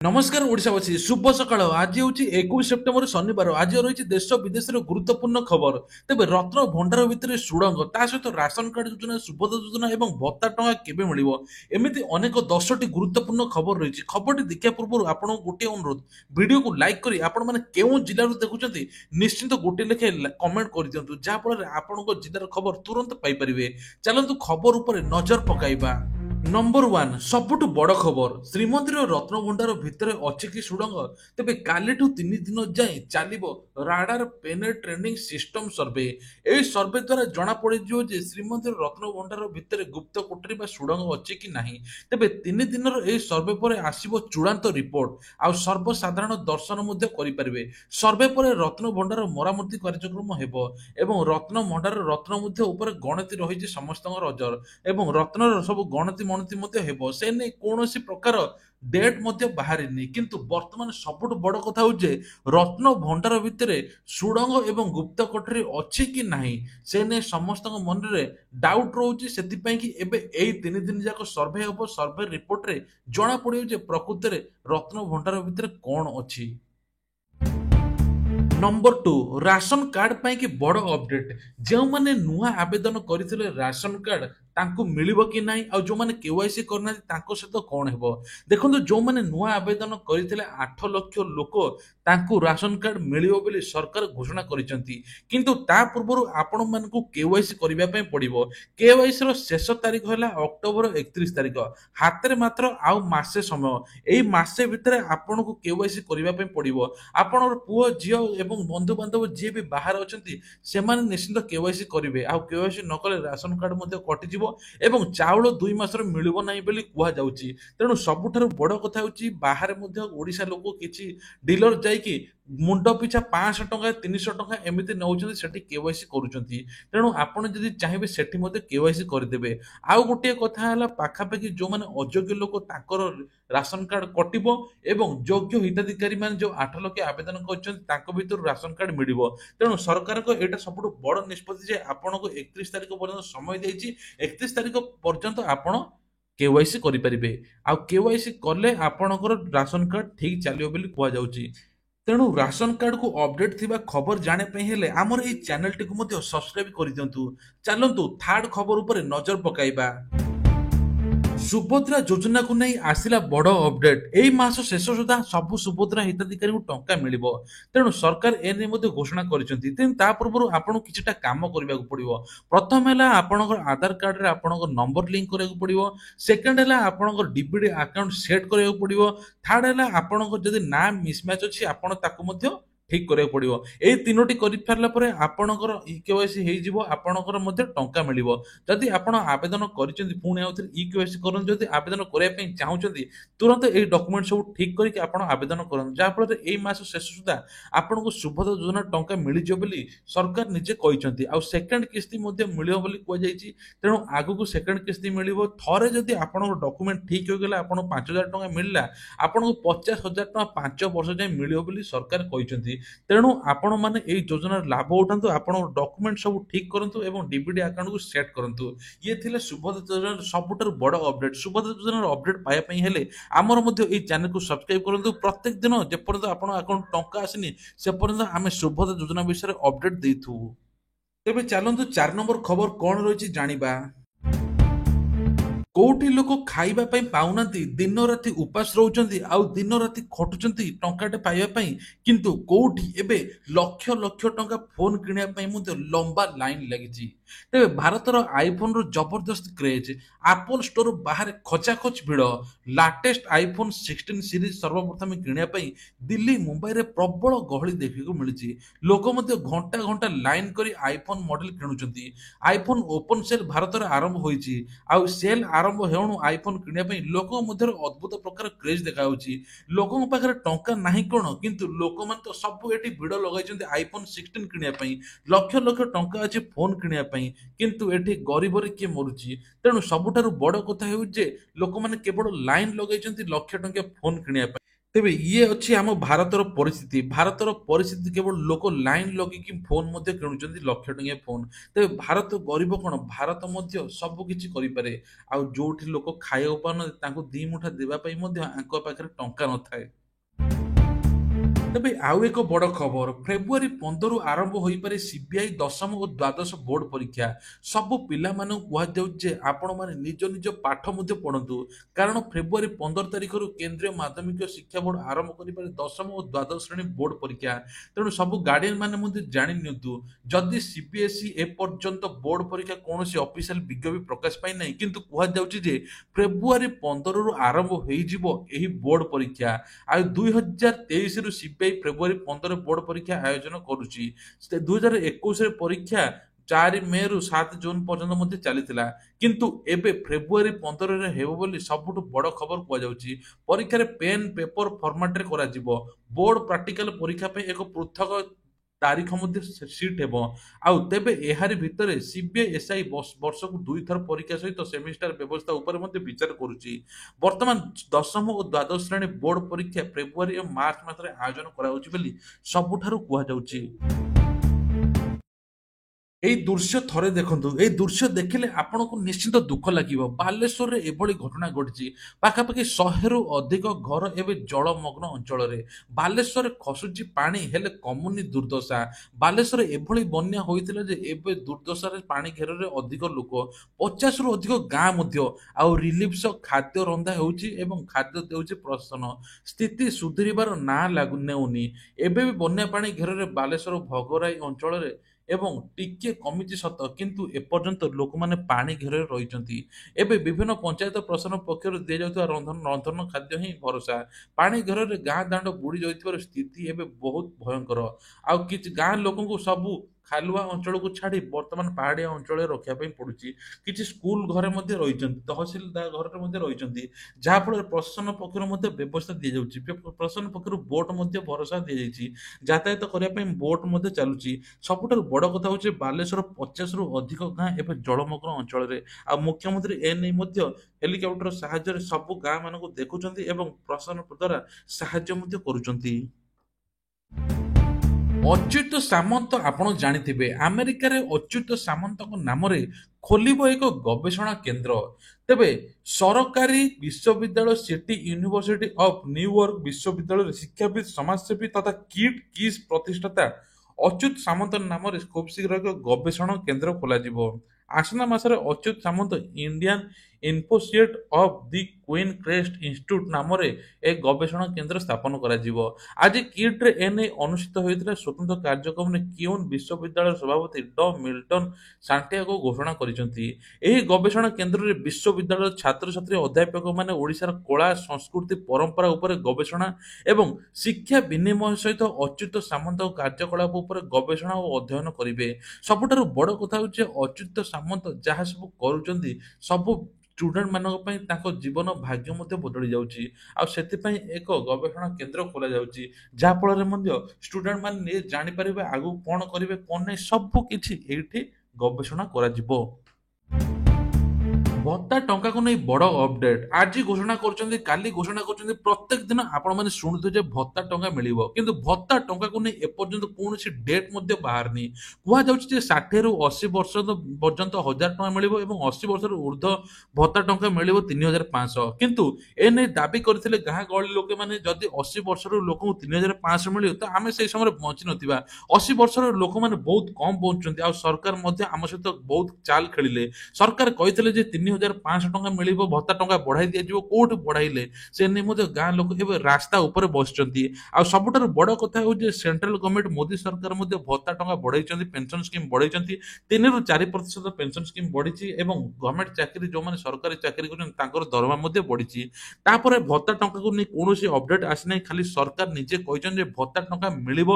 नमस्कार ओडिशावासी शुभ सकाळ आज हूँ 21 सेप्टेम्बर शनिवार आज रही देश विदेश गुरुत्वपूर्ण खबर तेज रत्न भंडार भितर सुड़ंग ता सहित राशन कार्ड योजना सुभद्रा योजना और भत्ता टंका केवे मिलिबो एमिति अनेक 10टी गुरुत्वपूर्ण खबर रही खबर देखा पूर्व आपन गोटे अनुरोध वीडियो को लाइक करी आपण माने केउ जिल्ला देखुं निश्चिंत गोटे लेखे कमेंट कर दिंतु जहाँफल आपण जिलार खबर तुरंत पाइपर चलतु खबर उपर नजर पकाइबा। नंबर 1 सबुठ बड़ खबर श्रीमंदिर रत्नभंडार भितर अच्छी कि सुड़ंग तेबे कालीठू 3 दिन जाए चलो राडार पेनेट्रेटिंग सिस्टम सर्वे ए सर्वे द्वारा जना पड़ो जे श्रीमंदिर रत्नभंडार भितर गुप्त कोठरी बा सुड़ंग अच्छी कि नहीं तेबे 3 दिन सर्वे पर आसीबो चूड़ांत रिपोर्ट आ सर्वसाधारण दर्शन करें सर्वे पर रत्नभंडार मरामती कार्यक्रम हेबो एवं रत्नभंडार रत्न गणति रही समस्त नजर एवं रत्नर सब गणति मणति हेबो से नहीं कौन प्रकार डेट बाहरी किंतु वर्तमान सबुठ बड़ कथा हूँ रत्न भंडार भितर सुड़ंग एवं गुप्त कोठरी अच्छी कि नहीं से नहीं समस्त मन में डाउट रोचे से कि एबे 3 दिन जाक सर्वे हम सर्वे रिपोर्ट रे जना पड़ो प्रकृत में रत्न भंडार भितर कौन अच्छी। नंबर 2 राशन कार्ड पाई कि बड़ अपडेट जो माने नुआ आवेदन करथिले राशन कार्ड तांको मिलिबो कि नाही आ जो माने केवाईसी करना तांको सहित कौन हेबो देखंतु जो माने नुआ आवेदन करथिले 8 लाख लोक तांको राशन कार्ड मिलिबो बोली सरकार घोषणा करिसंती किंतु ता पूर्व आपण मानकु केवाईसी करिबा पई पड़िबो केवाईसी रो शेष तारीख होला अक्टोबर 31 तारीख हाथ रे मात्र आउ मासे समय एई मासे भितरे आपनको केवाईसी करिबा पई पड़िबो आपनर पुओ जियो एवं बंधु बांधव जी भी बाहर अच्छी से निश्चिंत केवाईसी करेंगे आ केवाईसी न कले राशन कार्ड कटिज एवं चाउल 2 मासर मिलिबो नाही बोली कुहा जाउची तेणु सबुठारु बड़ कथा होची बाहर ओडिशा लोक किछि डीलर जाइकी मुंड पिछा 500 टंका 300 टंका एमती नौचंती सेठी केवाईसी करूचंती तेणु आपण जदि चाहिए सेठी मध्ये केवाईसी करदेबे आउ गोटे कथा हला पाखापाखि जो माने अयोग्य लोक ताकर राशन कार्ड कटिबो एवं योग्य हिताधिकारी माने जो 8 लाख आवेदन करछन ताको भीतर राशन कार्ड मिलिबो तेणु सरकार को एटा सबुठ बड़ निष्पत्ति जे आपण को 31 तारिख पर्यंत समय देछि 31 तारिख पर्यंत आपण केवाईसी करि परिबे आ केवाईसी कले आपणकर राशन कार्ड ठीक चलियो बोली कुआ जाउची तेणु राशन कार्ड को अपडेट थिबा खबर जाने पे हेले हमर ए चैनल टिकु मध्ये सब्सक्राइब करि दियंतु चलंतु थर्ड खबर ऊपर नजर पकाइबा। सुभद्रा योजना को नहीं आसिला बड़ अपडेट एई मास शेष सुधा सबु सुभद्रा हिताधिकारी को टंका मिलिबो तेणु सरकार एने मध्ये घोषणा करिसंती तेन ता पूर्व आपन किछटा काम करबा को पड़िबो प्रथम हैला आपनकर आधार कार्ड रे आपनकर नंबर लिंक करबा को पड़िबो सेकंड हैला आपनकर डीबीडी अकाउंट सेट करबा को पड़िबो थर्ड हैला आपनकर जदी नाम मिसमैच अछि आपन ताको मध्ये ठीक करिया पड़िबो ए तीनोटी करि फारला परे आपनकर ई केवाईसी हेइ जिवो आपनकर मध्ये टंका मिलिबो जदि आपण आवेदन करिसेंती पुणी आउथरे ई केवाईसी करन जदि आवेदन करिया पई चाहुचंती तुरंत ए डॉक्यूमेंट सब ठीक करिके आपण आवेदन करन जा फल रे एई मास शेष सुधा आपनको सुभद्रा योजना टंका मिलि जो बोली सरकार निजे कहिसंती आ सेकंड किस्ती मध्ये मिलियो बोली कोइ जाईची तेणु आगु को सेकंड किस्ती मिलिबो थरे जदि आपनको डॉक्यूमेंट ठीक हो गेला आपण 5000 टंका मिलला आपनको 50000 टंका 5 वर्ष जाय मिलियो बोली सरकार कहिसंती तेणु आपण माने एई योजनार लाभ उठांतु आपण डॉक्यूमेंट सब ठीक करंतु एवं डीबीडी अकाउंट को सेट करंतु ये थिले सुभद्रा योजनार सबुठार बड़ अपडेट सुभद्रा योजनार अपडेट पाया पई हेले हमर मध्ये एई चैनल को सब्सक्राइब करंतु प्रत्येक दिन जे पर्यंत आपण अकाउंट टंका आसीनी से पर्यंत आमे सुभद्रा योजना विषय अपडेट देथु तेबे चलंतु 4 नंबर खबर कोन रहिछि जानिबा। कोठी लोक खाइबा पई पाउनांती दिन राति उपास रहउचंती आउ दिन राति खटुचंती टंकाटे पाइबा पई किंतु कोठी एबे लक्ष लक्ष टंका फोन किनिया पई मुदे लंबा लाइन लागिची तेबे भारतर आईफोन रो जबरदस्त क्रेज एप्पल स्टोर बाहर खचाखच भिड़ लाटेस्ट आईफोन 16 सीरीज सर्वप्रथम किनिया पई दिल्ली मुंबई रे प्रबल गहली देखिको मिलिची लोक मध्ये घंटा घंटा लाइन करी आईफोन मॉडल किनुचंती आईफोन ओपन सेल भारत रे आरंभ होईची आउ सेल आरंभ हेउनु आईफोन किनिया पई लोक मध्ये अद्भुत प्रकार क्रेज देखाउची लोकन पाखरे टंका नाही कोन किंतु लोक मन तो सब एटी भिड़ लगाइचंती आईफोन 16 किनिया पई लक्ष लक्ष टंका अछि फोन किनिया पई किंतु एठी गरीब रे के मरुची तेणु सबुठारु बड़ कथा हेउ जे लोक माने केवल लाइन लगाइचंती लक्ष टंका फोन किनिया पई ତେବେ ଇଏ ଅଛି ଆମ ଭାରତର ପରିସ୍ଥିତି କେବଳ ଲୋକ ଲାଇନ ଲଗେଇକି ଫୋନ ମଧ୍ୟ କିଣୁଛନ୍ତି ଲକ୍ଷ ଟଙ୍କିଆ ଫୋନ। ତେବେ ଭାରତ ଗରିବ କଣ, ଭାରତ ମଧ୍ୟ ସବୁ କିଛି କରିପାରେ। ଆଉ ଯୋଉଠି ଲୋକ ଖାଇବାକୁ ପାଉନାହାନ୍ତି ତାଙ୍କୁ ଦି ମୁଠା ଦେବା ପାଇଁ ମଧ୍ୟ ଆଙ୍କ ପାଖରେ ଟଙ୍କା ନଥାଏ। ତେବେ ଆଉ ଏକ ବଡ଼ ଖବର, ଫେବୃଆରୀ 15ରୁ ଆରମ୍ଭ ହୋଇପାରେ ସିବିଆଇ ଦଶମ ଓ ଦ୍ୱାଦଶ ବୋର୍ଡ ପରୀକ୍ଷା। ସବୁ ପିଲାମାନଙ୍କୁ କୁହାଯାଉଛି ଯେ ଆପଣମାନେ ନିଜ ନିଜ ପାଠ ମଧ୍ୟ ପଢ଼ନ୍ତୁ, କାରଣ ଫେବୃଆରୀ 15 ତାରିଖରୁ କେନ୍ଦ୍ରୀୟ ମାଧ୍ୟମିକ ଶିକ୍ଷା ବୋର୍ଡ ଆରମ୍ଭ କରିପାରେ ଦଶମ ଓ ଦ୍ୱାଦଶ ଶ୍ରେଣୀ ବୋର୍ଡ ପରୀକ୍ଷା। ତେଣୁ ସବୁ ଗାର୍ଡିଆନ ମାନେ ମଧ୍ୟ ଜାଣି ନିଅନ୍ତୁ, ଯଦି ସିବିଏସ୍ଇ ଏପର୍ଯ୍ୟନ୍ତ ବୋର୍ଡ ପରୀକ୍ଷା କୌଣସି ଅଫିସିଆଲ ବିଜ୍ଞପ୍ତି ପ୍ରକାଶ ପାଇନାହିଁ, କିନ୍ତୁ କୁହାଯାଉଛି ଯେ ଫେବୃଆରୀ 15ରୁ ଆରମ୍ଭ ହୋଇଯିବ ଏହି ବୋର୍ଡ ପରୀକ୍ଷା। ଆଉ 2023ରୁ ସିବିଆଇ ଫେବୃଆରୀ 15 ବୋର୍ଡ ପରୀକ୍ଷା ଆୟୋଜନ କରୁଛି। 2021ରେ ପରୀକ୍ଷା 4 ମେରୁ 7 ଜୁନ ପର୍ଯ୍ୟନ୍ତ ମଧ୍ୟ ଚାଲିଥିଲା, କିନ୍ତୁ ଏବେ ଫେବୃଆରୀ 15ରେ ହେବ ବୋଲି ସବୁଠୁ ବଡ଼ ଖବର କୁହାଯାଉଛି। ପରୀକ୍ଷାରେ ପେନ୍ ପେପର ଫର୍ମାଟରେ କରାଯିବ। ବୋର୍ଡ ପ୍ରାକ୍ଟିକାଲ ପରୀକ୍ଷା ପାଇଁ ଏକ ପୃଥକ ତାରିଖ ମଧ୍ୟ ସିଟ୍ ହେବ। ଆଉ ତେବେ ଏହାରି ଭିତରେ ସିବିଆଇ ଏସ୍ଆଇ ବର୍ଷକୁ 2 ଥର ପରୀକ୍ଷା ସହିତ ସେମିଷ୍ଟାର ବ୍ୟବସ୍ଥା ଉପରେ ମଧ୍ୟ ବିଚାର କରୁଛି। ବର୍ତ୍ତମାନ ଦଶମ ଓ ଦ୍ୱାଦଶ ଶ୍ରେଣୀ ବୋର୍ଡ ପରୀକ୍ଷା ଫେବୃଆରୀ ଓ ମାର୍ଚ୍ଚ ମାସରେ ଆୟୋଜନ କରାଯାଉଛି ବୋଲି ସବୁଠାରୁ କୁହାଯାଉଛି। ଏଇ ଦୃଶ୍ୟ ଥରେ ଦେଖନ୍ତୁ, ଏଇ ଦୃଶ୍ୟ ଦେଖିଲେ ଆପଣଙ୍କୁ ନିଶ୍ଚିନ୍ତ ଦୁଃଖ ଲାଗିବ। ବାଲେଶ୍ୱରରେ ଏଭଳି ଘଟଣା ଘଟିଛି। ପାଖାପାଖି 100ରୁ ଅଧିକ ଘର ଏବେ ଜଳମଗ୍ନ ଅଞ୍ଚଳରେ। ବାଲେଶ୍ୱରରେ ଖସୁଛି ପାଣି, ହେଲେ କମୁନି ଦୁର୍ଦ୍ଦଶା। ବାଲେଶ୍ୱରରେ ଏଭଳି ବନ୍ୟା ହୋଇଥିଲା ଯେ ଏବେ ଦୁର୍ଦ୍ଦଶାରେ ପାଣି ଘେରରେ ଅଧିକ ଲୋକ, 50ରୁ ଅଧିକ ଗାଁ ମଧ୍ୟ। ଆଉ ରିଲିଫ ସହ ଖାଦ୍ୟ ରନ୍ଧା ହେଉଛି ଏବଂ ଖାଦ୍ୟ ଦେଉଛି ପ୍ରଶାସନ। ସ୍ଥିତି ସୁଧୁରିବାର ନାଁ ନେଉନି। ଏବେ ବି ବନ୍ୟା ପାଣି ଘେରରେ ବାଲେଶ୍ୱର ଭୋଗରାଇ ଅଞ୍ଚଳରେ ଏବଂ ଟିକେ କମିଛି ସତ, କିନ୍ତୁ ଏପର୍ଯ୍ୟନ୍ତ ଲୋକମାନେ ପାଣି ଘେରରେ ରହିଛନ୍ତି। ଏବେ ବିଭିନ୍ନ ପଞ୍ଚାୟତ ପ୍ରଶାସନ ପକ୍ଷରୁ ଦିଆଯାଉଥିବା ରନ୍ଧନ ଖାଦ୍ୟ ହିଁ ଭରସା। ପାଣି ଘେରରେ ଗାଁ ଦାଣ୍ଡ ବୁଡ଼ି ଯାଇଥିବାର ସ୍ଥିତି ଏବେ ବହୁତ ଭୟଙ୍କର। ଆଉ କିଛି ଗାଁ ଲୋକଙ୍କୁ ସବୁ ଖାଲୁଆ ଅଞ୍ଚଳକୁ ଛାଡ଼ି ବର୍ତ୍ତମାନ ପାହାଡ଼ିଆ ଅଞ୍ଚଳରେ ରଖିବା ପାଇଁ ପଡୁଛି। କିଛି ସ୍କୁଲ ଘରେ ମଧ୍ୟ ରହିଛନ୍ତି, ତହସିଲଦାର ଘରରେ ମଧ୍ୟ ରହିଛନ୍ତି, ଯାହାଫଳରେ ପ୍ରଶାସନ ପକ୍ଷରୁ ମଧ୍ୟ ବ୍ୟବସ୍ଥା ଦିଆଯାଉଛି। ପ୍ରଶାସନ ପକ୍ଷରୁ ବୋଟ ମଧ୍ୟ ଭରସା ଦିଆଯାଇଛି, ଯାତାୟାତ କରିବା ପାଇଁ ବୋଟ ମଧ୍ୟ ଚାଲୁଛି। ସବୁଠାରୁ ବଡ଼ କଥା ହଉଛି ବାଲେଶ୍ୱର 50ରୁ ଅଧିକ ଗାଁ ଏବେ ଜଳମଗ୍ନ ଅଞ୍ଚଳରେ। ଆଉ ମୁଖ୍ୟମନ୍ତ୍ରୀ ଏ ନେଇ ମଧ୍ୟ ହେଲିକପ୍ଟର ସାହାଯ୍ୟରେ ସବୁ ଗାଁ ମାନଙ୍କୁ ଦେଖୁଛନ୍ତି ଏବଂ ପ୍ରଶାସନ ଦ୍ୱାରା ସାହାଯ୍ୟ ମଧ୍ୟ କରୁଛନ୍ତି। ଅଚ୍ୟୁତ ସାମନ୍ତ ଆପଣ ଜାଣିଥିବେ, ଆମେରିକାରେ ଅଚ୍ୟୁତ ସାମନ୍ତଙ୍କ ନାମରେ ଖୋଲିବ ଏକ ଗବେଷଣା କେନ୍ଦ୍ର। ତେବେ ସରକାରୀ ବିଶ୍ୱବିଦ୍ୟାଳୟ ସିଟି ୟୁନିଭର୍ସିଟି ଅଫ୍ ନ୍ୟୁୟର୍କ ବିଶ୍ୱବିଦ୍ୟାଳୟରେ ଶିକ୍ଷାବିତ ସମାଜସେବୀ ତଥା କିଟ୍ କିସ୍ ପ୍ରତିଷ୍ଠାତା ଅଚ୍ୟୁତ ସାମନ୍ତ ନାମରେ ଖୁବ୍ ଶୀଘ୍ର ଏକ ଗବେଷଣା କେନ୍ଦ୍ର ଖୋଲାଯିବ। ଆସନ୍ତା ମାସରେ Achyuta Samanta Indian associate of the queen crest institute ନାମରେ ଏକ ଗବେଷଣା କେନ୍ଦ୍ର ସ୍ଥାପନ କରାଯିବ। ଆଜି କିଟ୍ରେ ଏନେଇ ଅନୁଷ୍ଠିତ ହୋଇଥିବା ସ୍ୱତନ୍ତ୍ର କାର୍ଯ୍ୟକ୍ରମରେ କିଉନ୍ ବିଶ୍ୱବିଦ୍ୟାଳୟର ସଭାପତି ଡ ମିଲ୍ଟନ ସାଣ୍ଟିଆଗୋ ଘୋଷଣା କରିଛନ୍ତି। ଏହି ଗବେଷଣା କେନ୍ଦ୍ରରେ ବିଶ୍ୱବିଦ୍ୟାଳୟର ଛାତ୍ରଛାତ୍ରୀ ଅଧ୍ୟାପକମାନେ ଓଡ଼ିଶାର କଳା ସଂସ୍କୃତି ପରମ୍ପରା ଉପରେ ଗବେଷଣା ଏବଂ ଶିକ୍ଷା ବିନିମୟ ସହିତ ଅଚ୍ୟୁତ ସାମନ୍ତଙ୍କ କାର୍ଯ୍ୟକଳାପ ଉପରେ ଗବେଷଣା ଓ ଅଧ୍ୟୟନ କରିବେ। ସବୁଠାରୁ ବଡ଼ କଥା ହେଉଛି ଅଚ୍ୟୁତ ସାମନ୍ତ ଯାହା ସବୁ କରୁଛନ୍ତି, ସବୁ ଷ୍ଟୁଡେଣ୍ଟ ମାନଙ୍କ ପାଇଁ ତାଙ୍କ ଜୀବନ ଭାଗ୍ୟ ମଧ୍ୟ ବଦଳି ଯାଉଛି। ଆଉ ସେଥିପାଇଁ ଏକ ଗବେଷଣା କେନ୍ଦ୍ର ଖୋଲାଯାଉଛି, ଯାହାଫଳରେ ମଧ୍ୟ ଷ୍ଟୁଡେଣ୍ଟ ମାନେ ନିଜେ ଜାଣିପାରିବେ ଆଗକୁ କଣ କରିବେ କଣ ନାହିଁ, ସବୁ କିଛି ଏଇଠି ଗବେଷଣା କରାଯିବ। ଭତ୍ତା ଟଙ୍କାକୁ ନେଇ ବଡ଼ ଅପଡେଟ୍ ଆଜି ଘୋଷଣା କରୁଛନ୍ତି, କାଲି ଘୋଷଣା କରୁଛନ୍ତି, ପ୍ରତ୍ୟେକ ଦିନ ଆପଣମାନେ ଶୁଣୁଥିବେ ଯେ ଭତ୍ତା ଟଙ୍କା ମିଳିବ, କିନ୍ତୁ ଭତ୍ତା ଟଙ୍କାକୁ ନେଇ ଏପର୍ଯ୍ୟନ୍ତ କୌଣସି ଡେଟ୍ ମଧ୍ୟ ବାହାରିନି। କୁହାଯାଉଛି ଯେ 60ରୁ 80 ବର୍ଷ ପର୍ଯ୍ୟନ୍ତ 1000 ଟଙ୍କା ମିଳିବ ଏବଂ 80 ବର୍ଷରୁ ଉର୍ଦ୍ଧ୍ୱ ଭତ୍ତା ଟଙ୍କା ମିଳିବ 3500। କିନ୍ତୁ ଏ ନେଇ ଦାବି କରିଥିଲେ ଗାଁ ଗହଳି ଲୋକମାନେ, ଯଦି 80 ବର୍ଷର ଲୋକଙ୍କୁ 3500 ମିଳିବ ତ ଆମେ ସେଇ ସମୟରେ ବଞ୍ଚି ନଥିବା। 80 ବର୍ଷର ଲୋକମାନେ ବହୁତ କମ୍ ବଞ୍ଚୁଛନ୍ତି, ଆଉ ସରକାର ମଧ୍ୟ ଆମ ସହିତ ବହୁତ ଚାଲ ଖେଳିଲେ। ସରକାର କହିଥିଲେ ଯେ 3500 ଟଙ୍କା ମିଳିବ, ଭତ୍ତା ଟଙ୍କା ବଢାଇ ଦିଆଯିବ, କୋଉଠି ବଢାଇଲେ? ସେ ନେଇ ମଧ୍ୟ ଗାଁ ଲୋକ ଏବେ ରାସ୍ତା ଉପରେ ବସିଛନ୍ତି। ଆଉ ସବୁଠାରୁ ବଡ଼ କଥା ହେଉଛି ଯେ ସେଣ୍ଟ୍ରାଲ ଗଭର୍ଣ୍ଣମେଣ୍ଟ ମୋଦି ସରକାର ମଧ୍ୟ ଭତ୍ତା ଟଙ୍କା ବଢାଇଛନ୍ତି, ପେନସନ ସ୍କିମ୍ ବଢାଇଛନ୍ତି। 3ରୁ 4% ପେନସନ ସ୍କିମ୍ ବଢିଛି ଏବଂ ଗଭର୍ଣ୍ଣମେଣ୍ଟ ଚାକିରି ଯୋଉମାନେ ସରକାରୀ ଚାକିରି କରୁଛନ୍ତି ତାଙ୍କର ଦରମା ମଧ୍ୟ ବଢିଛି। ତାପରେ ଭତ୍ତା ଟଙ୍କାକୁ ନେଇ କୌଣସି ଅପଡେଟ୍ ଆସିନାହିଁ, ଖାଲି ସରକାର ନିଜେ କହିଛନ୍ତି ଯେ ଭତ୍ତା ଟଙ୍କା ମିଳିବ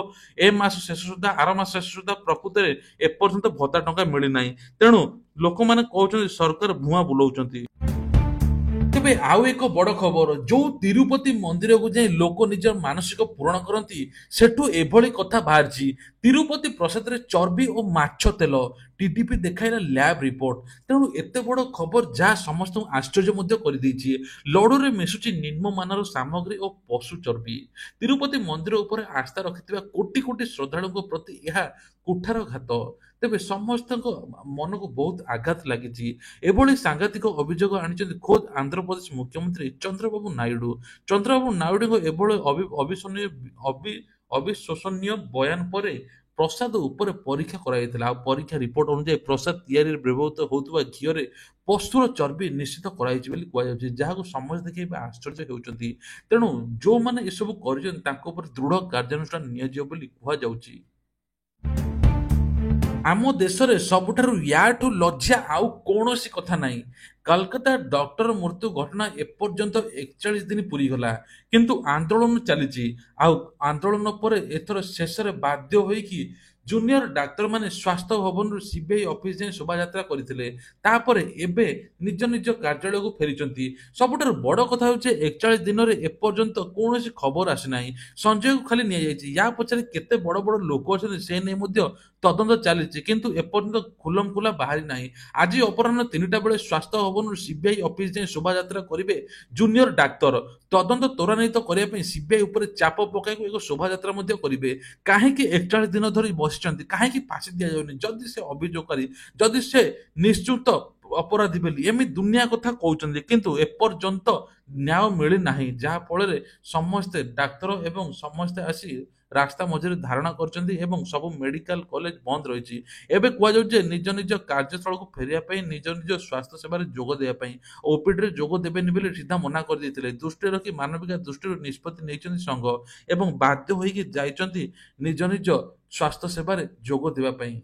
ଏ ମାସ ଶେଷ ସୁଦ୍ଧା, ଆର ମାସ ଶେଷ ସୁଦ୍ଧା। ପ୍ରକୃତରେ ଏପର୍ଯ୍ୟନ୍ତ ଭତ୍ତା ଟଙ୍କା ମିଳିନାହିଁ। ତେଣୁ ଲୋକମାନେ କହୁଛନ୍ତି ସରକାର ଭୁଆଁ ବୁଲଉଛନ୍ତି। ତେବେ ଆଉ ଏକ ବଡ଼ ଖବର, ଯୋଉ ତିରୁପତି ମନ୍ଦିରକୁ ଯାଇ ଲୋକ ନିଜର ମାନସିକ ପୂରଣ କରନ୍ତି, ସେଠୁ ଏଭଳି କଥା ବାହାରିଛି। ତିରୁପତି ପ୍ରସାଦରେ ଚର୍ବି ଓ ମାଛ ତେଲ, टीडीपी देखाइला लैब रिपोर्ट। तेणु एते बड़ खबर जहाँ समस्त आश्चर्य मध्य करदेइछि। लड़ूरे मिशुची निम्नमानर सामग्री और पशु चर्बी। तिरुपति मंदिर उपर आस्था रखिथिबा कोटी कोटी श्रद्धालुଙ୍କ प्रति ଏହା कुठारघात। ତେବେ ସମସ୍ତଙ୍କ ମନକୁ ବହୁତ ଆଘାତ ଲାଗିଛି। ଏଭଳି ସାଂଘାତିକ ଅଭିଯୋଗ ଆଣିଛନ୍ତି ଖୋଦ୍ ଆନ୍ଧ୍ରପ୍ରଦେଶ ମୁଖ୍ୟମନ୍ତ୍ରୀ ଚନ୍ଦ୍ରବାବୁ ନାଇଡୁ। ଚନ୍ଦ୍ରବାବୁ ନାଇଡୁଙ୍କ ଏଭଳି ଅବିଶ୍ୱସନୀୟ ବୟାନ ପରେ ପ୍ରସାଦ ଉପରେ ପରୀକ୍ଷା କରାଯାଇଥିଲା। ଆଉ ପରୀକ୍ଷା ରିପୋର୍ଟ ଅନୁଯାୟୀ ପ୍ରସାଦ ତିଆରିରେ ବ୍ୟବହୃତ ହେଉଥିବା ଘିଅରେ ପଶୁର ଚର୍ବି ନିଶ୍ଚିତ କରାଯାଇଛି ବୋଲି କୁହାଯାଉଛି, ଯାହାକୁ ସମସ୍ତେ ଦେଖି ଏବେ ଆଶ୍ଚର୍ଯ୍ୟ ହେଉଛନ୍ତି। ତେଣୁ ଯେଉଁମାନେ ଏସବୁ କରିଛନ୍ତି ତାଙ୍କ ଉପରେ ଦୃଢ଼ କାର୍ଯ୍ୟାନୁଷ୍ଠାନ ନିଆଯିବ ବୋଲି କୁହାଯାଉଛି। ଆମ ଦେଶରେ ସବୁଠାରୁ ୟାଠୁ ଲଜ୍ଜା ଆଉ କୌଣସି କଥା ନାହିଁ। କଲକାତା ଡକ୍ଟର ମୃତ୍ୟୁ ଘଟଣା ଏପର୍ଯ୍ୟନ୍ତ 41 ଦିନ ପୁରିଗଲା, କିନ୍ତୁ ଆନ୍ଦୋଳନ ଚାଲିଛି। ଆଉ ଆନ୍ଦୋଳନ ପରେ ଏଥର ଶେଷରେ ବାଧ୍ୟ ହୋଇକି ଜୁନିୟର ଡାକ୍ତରମାନେ ସ୍ୱାସ୍ଥ୍ୟ ଭବନରୁ ସିବିଆଇ ଅଫିସ ଯାଇ ଶୋଭାଯାତ୍ରା କରିଥିଲେ। ତାପରେ ଏବେ ନିଜ ନିଜ କାର୍ଯ୍ୟାଳୟକୁ ଫେରିଛନ୍ତି। ସବୁଠାରୁ ବଡ଼ କଥା ହେଉଛି 41 ଦିନରେ ଏପର୍ଯ୍ୟନ୍ତ କୌଣସି ଖବର ଆସିନାହିଁ। ସଞ୍ଜୟକୁ ଖାଲି ନିଆଯାଇଛି। ୟା ପଛରେ କେତେ ବଡ଼ ବଡ଼ ଲୋକ ଅଛନ୍ତି ସେ ନେଇ ମଧ୍ୟ ତଦନ୍ତ ଚାଲିଛି, କିନ୍ତୁ ଏପର୍ଯ୍ୟନ୍ତ ଖୁଲମଖୁଲା ବାହାରି ନାହିଁ। ଆଜି ଅପରାହ୍ନ 3ଟା ବେଳେ ସ୍ୱାସ୍ଥ୍ୟ ଭବନରୁ ସିବିଆଇ ଅଫିସ ଯାଇ ଶୋଭାଯାତ୍ରା କରିବେ ଜୁନିୟର ଡାକ୍ତର। ତଦନ୍ତ ତ୍ୱରାନ୍ୱିତ କରିବା ପାଇଁ ସିବିଆଇ ଉପରେ ଚାପ ପକାଇବାକୁ ଏକ ଶୋଭାଯାତ୍ରା ମଧ୍ୟ କରିବେ। କାହିଁକି 41 ଦିନ ଧରି ବସିଛନ୍ତି? କାହିଁକି ଫାଶୀ ଦିଆଯାଉନି? ଯଦି ସେ ଅଭିଯୋଗକାରୀ, ଯଦି ସେ ନିଶ୍ଚିତ ଅପରାଧୀ ବୋଲି ଏମିତି ଦୁନିଆ କଥା କହୁଛନ୍ତି, କିନ୍ତୁ ଏପର୍ଯ୍ୟନ୍ତ ନ୍ୟାୟ ମିଳିନାହିଁ। ଯାହା ଫଳରେ ସମସ୍ତେ ଡାକ୍ତର ଏବଂ ସମସ୍ତେ ଆସି ରାସ୍ତା ମଝିରେ ଧାରଣା କରିଛନ୍ତି ଏବଂ ସବୁ ମେଡିକାଲ କଲେଜ ବନ୍ଦ ରହିଛି। ଏବେ କୁହାଯାଉଛି ଯେ ନିଜ ନିଜ କାର୍ଯ୍ୟସ୍ଥଳକୁ ଫେରିବା ପାଇଁ, ନିଜ ନିଜ ସ୍ୱାସ୍ଥ୍ୟ ସେବାରେ ଯୋଗ ଦେବା ପାଇଁ। ଓପିଡିରେ ଯୋଗ ଦେବେନି ବୋଲି ସିଧା ମନା କରିଦେଇଥିଲେ। ଦୃଷ୍ଟିରେ ରଖି ମାନବିକ ଦୃଷ୍ଟିରୁ ନିଷ୍ପତ୍ତି ନେଇଛନ୍ତି ସଂଘ ଏବଂ ବାଧ୍ୟ ହୋଇକି ଯାଇଛନ୍ତି ନିଜ ନିଜ ସ୍ୱାସ୍ଥ୍ୟ ସେବାରେ ଯୋଗ ଦେବା ପାଇଁ।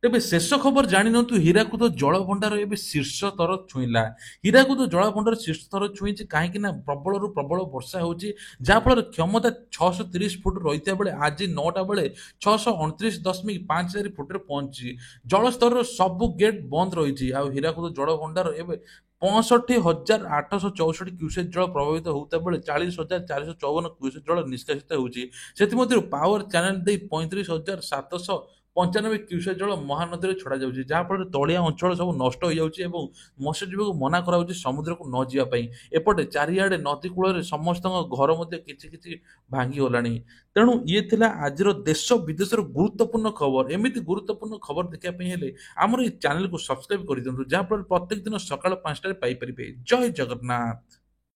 ତେବେ ଶେଷ ଖବର ଜାଣିନିଅନ୍ତୁ, ହୀରାକୁଦ ଜଳଭଣ୍ଡାର ଏବେ ଶୀର୍ଷ ସ୍ତର ଛୁଇଁଲା। ହୀରାକୁଦ ଜଳଭଣ୍ଡାର ଶୀର୍ଷ ସ୍ତର ଛୁଇଁଛି କାହିଁକି ନା ପ୍ରବଳରୁ ପ୍ରବଳ ବର୍ଷା ହେଉଛି, ଯାହାଫଳରେ କ୍ଷମତା 630 ଫୁଟ ରହିଥିବା ବେଳେ ଆଜି 9ଟା ବେଳେ 629.54 ଫୁଟରେ ପହଞ୍ଚିଛି। ଜଳସ୍ତରର ସବୁ ଗେଟ୍ ବନ୍ଦ ରହିଛି। ଆଉ ହୀରାକୁଦ ଜଳଭଣ୍ଡାର ଏବେ 65,864 କ୍ୟୁସେକ୍ ଜଳ ପ୍ରଭାବିତ ହେଉଥିବା ବେଳେ 40,454 କ୍ୟୁସେକ୍ ଜଳ ନିଷ୍କାସିତ ହେଉଛି। ସେଥିମଧ୍ୟରୁ ପାୱାର ଚ୍ୟାନେଲ ଦେଇ 35,795 କ୍ୟୁସେକ୍ ଜଳ ମହାନଦୀରେ ଛଡ଼ାଯାଉଛି, ଯାହାଫଳରେ ତଳିଆ ଅଞ୍ଚଳ ସବୁ ନଷ୍ଟ ହୋଇଯାଉଛି ଏବଂ ମତ୍ସ୍ୟଜୀବୀଙ୍କୁ ମନା କରାଯାଉଛି ସମୁଦ୍ରକୁ ନ ଯିବା ପାଇଁ। ଏପଟେ ଚାରିଆଡ଼େ ନଦୀ କୂଳରେ ସମସ୍ତଙ୍କ ଘର ମଧ୍ୟ କିଛି କିଛି ଭାଙ୍ଗିଗଲାଣି। ତେଣୁ ଇଏ ଥିଲା ଆଜିର ଦେଶ ବିଦେଶର ଗୁରୁତ୍ୱପୂର୍ଣ୍ଣ ଖବର। ଏମିତି ଗୁରୁତ୍ୱପୂର୍ଣ୍ଣ ଖବର ଦେଖିବା ପାଇଁ ହେଲେ ଆମର ଏଇ ଚ୍ୟାନେଲକୁ ସବସ୍କ୍ରାଇବ କରିଦିଅନ୍ତୁ, ଯାହାଫଳରେ ପ୍ରତ୍ୟେକ ଦିନ ସକାଳ 5ଟାରେ ପାଇପାରିବେ। ଜୟ ଜଗନ୍ନାଥ।